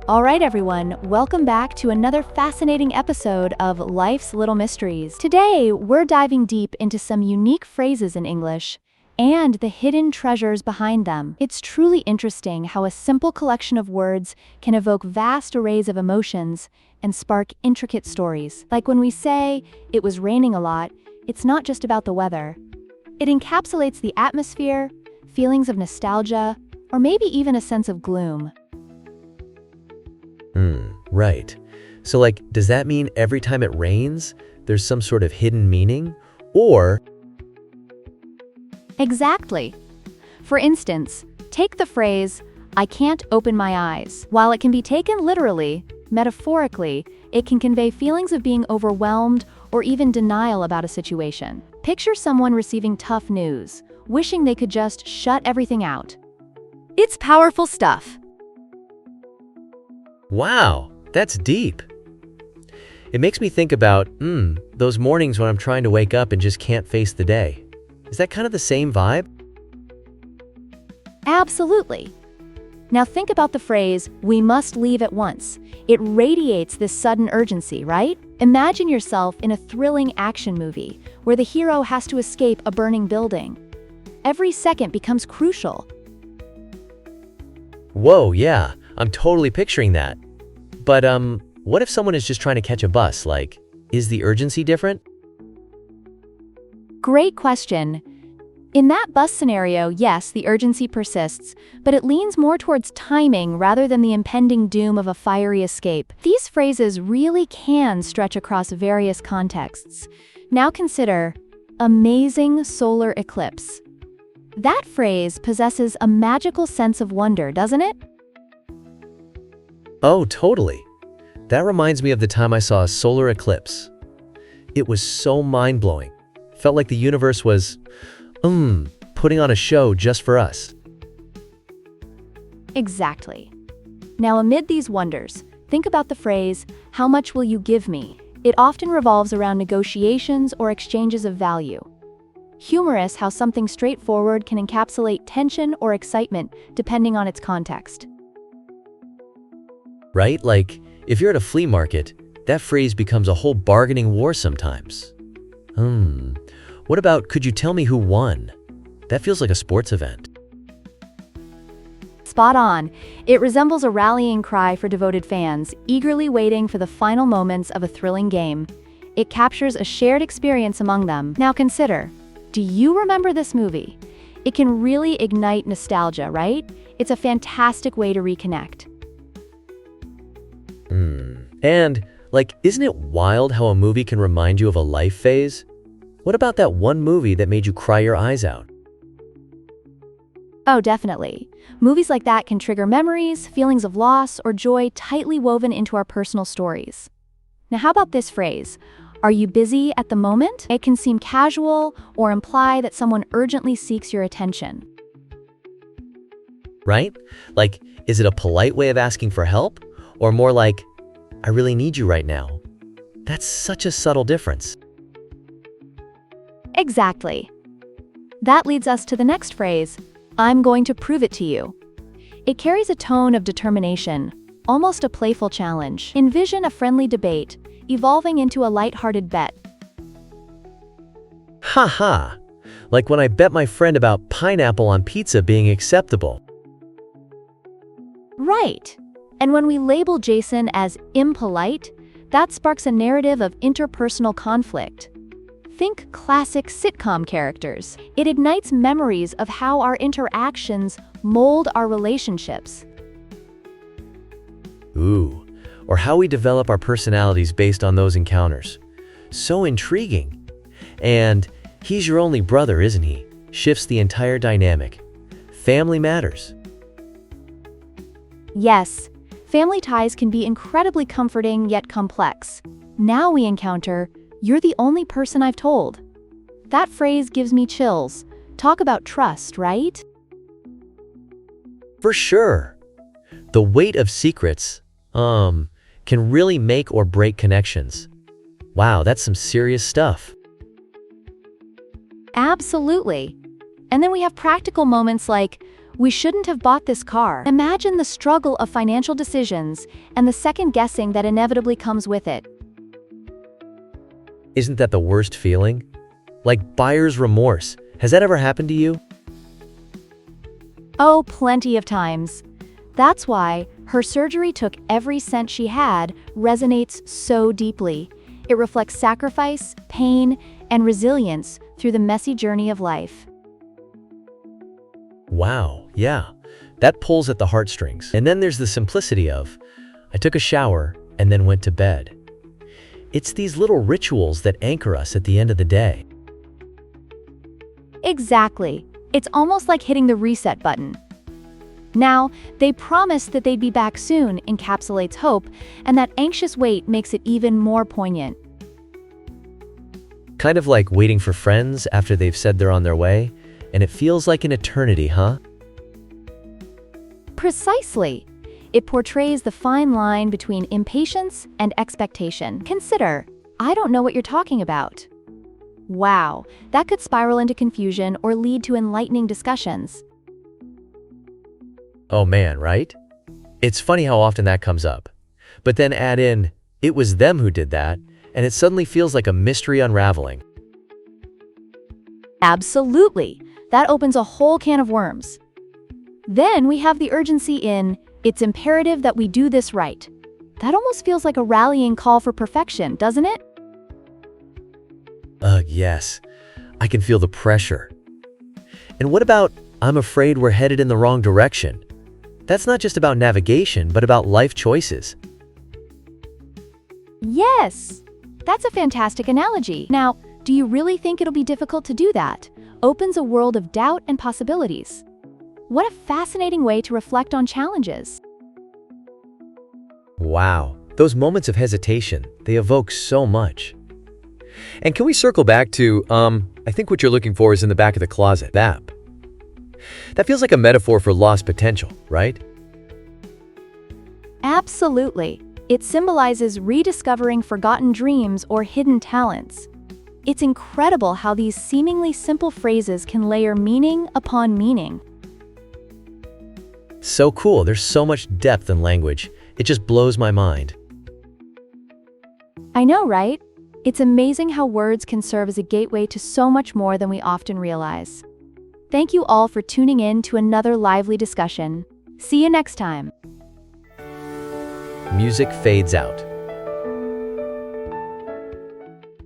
All right, everyone, welcome back to another fascinating episode of Life's Little Mysteries. Today, we're diving deep into some unique phrases in English and the hidden treasures behind them. It's truly interesting how a simple collection of words can evoke vast arrays of emotions and spark intricate stories. Like when we say, "It was raining a lot," it's not just about the weather. It encapsulates the atmosphere, feelings of nostalgia, or maybe even a sense of gloom. Right. So does that mean every time it rains, there's some sort of hidden meaning? Or... Exactly. For instance, take the phrase, "I can't open my eyes." While it can be taken literally, metaphorically, it can convey feelings of being overwhelmed or even denial about a situation. Picture someone receiving tough news, wishing they could just shut everything out. It's powerful stuff. Wow, that's deep. It makes me think about, those mornings when I'm trying to wake up and just can't face the day. Is that kind of the same vibe? Absolutely. Now think about the phrase, "we must leave at once." It radiates this sudden urgency, right? Imagine yourself in a thrilling action movie where the hero has to escape a burning building. Every second becomes crucial. Whoa, yeah, I'm totally picturing that. But, what if someone is just trying to catch a bus? Is the urgency different? Great question. In that bus scenario, yes, the urgency persists, but it leans more towards timing rather than the impending doom of a fiery escape. These phrases really can stretch across various contexts. Now consider amazing solar eclipse. That phrase possesses a magical sense of wonder, doesn't it? Oh, totally. That reminds me of the time I saw a solar eclipse. It was so mind-blowing. Felt like the universe was, putting on a show just for us. Exactly. Now, amid these wonders, think about the phrase, "How much will you give me?" It often revolves around negotiations or exchanges of value. Humorous how something straightforward can encapsulate tension or excitement depending on its context. Right? If you're at a flea market, that phrase becomes a whole bargaining war sometimes. What about, "Could you tell me who won?" That feels like a sports event. Spot on. It resembles a rallying cry for devoted fans, eagerly waiting for the final moments of a thrilling game. It captures a shared experience among them. Now consider, do you remember this movie? It can really ignite nostalgia, right? It's a fantastic way to reconnect. And, isn't it wild how a movie can remind you of a life phase? What about that one movie that made you cry your eyes out? Oh, definitely. Movies like that can trigger memories, feelings of loss, or joy tightly woven into our personal stories. Now, how about this phrase? "Are you busy at the moment?" It can seem casual or imply that someone urgently seeks your attention. Right? Is it a polite way of asking for help? Or more like, "I really need you right now"? That's such a subtle difference. Exactly. That leads us to the next phrase, "I'm going to prove it to you." It carries a tone of determination, almost a playful challenge. Envision a friendly debate, evolving into a lighthearted bet. Ha! Like when I bet my friend about pineapple on pizza being acceptable. Right. And when we label Jason as impolite, that sparks a narrative of interpersonal conflict. Think classic sitcom characters. It ignites memories of how our interactions mold our relationships. Ooh, or how we develop our personalities based on those encounters. So intriguing. And he's your only brother, isn't he? Shifts the entire dynamic. Family matters. Yes, family ties can be incredibly comforting yet complex. Now we encounter, "You're the only person I've told." That phrase gives me chills. Talk about trust, right? For sure. The weight of secrets, can really make or break connections. Wow, that's some serious stuff. Absolutely. And then we have practical moments like, We shouldn't have bought this car. Imagine the struggle of financial decisions and the second guessing that inevitably comes with it. Isn't that the worst feeling? Like buyer's remorse. Has that ever happened to you? Oh, plenty of times. That's why her surgery took every cent she had resonates so deeply. It reflects sacrifice, pain, and resilience through the messy journey of life. Wow, yeah. That pulls at the heartstrings. And then there's the simplicity of, I took a shower and then went to bed. It's these little rituals that anchor us at the end of the day. Exactly. It's almost like hitting the reset button. Now, they promised that they'd be back soon encapsulates hope, and that anxious wait makes it even more poignant. Kind of like waiting for friends after they've said they're on their way, and it feels like an eternity, huh? Precisely. It portrays the fine line between impatience and expectation. Consider, I don't know what you're talking about. Wow, that could spiral into confusion or lead to enlightening discussions. Oh man, right? It's funny how often that comes up. But then add in, it was them who did that, and it suddenly feels like a mystery unraveling. Absolutely. That opens a whole can of worms. Then we have the urgency in, it's imperative that we do this right. That almost feels like a rallying call for perfection, doesn't it? Yes. I can feel the pressure. And what about, I'm afraid we're headed in the wrong direction? That's not just about navigation, but about life choices. Yes! That's a fantastic analogy. Now, do you really think it'll be difficult to do that? Opens a world of doubt and possibilities. What a fascinating way to reflect on challenges. Wow, those moments of hesitation, they evoke so much. And can we circle back to, I think what you're looking for is in the back of the closet, that feels like a metaphor for lost potential, right? Absolutely. It symbolizes rediscovering forgotten dreams or hidden talents. It's incredible how these seemingly simple phrases can layer meaning upon meaning. So cool, there's so much depth in language. It just blows my mind. I know, right? It's amazing how words can serve as a gateway to so much more than we often realize. Thank you all for tuning in to another lively discussion. See you next time. Music fades out.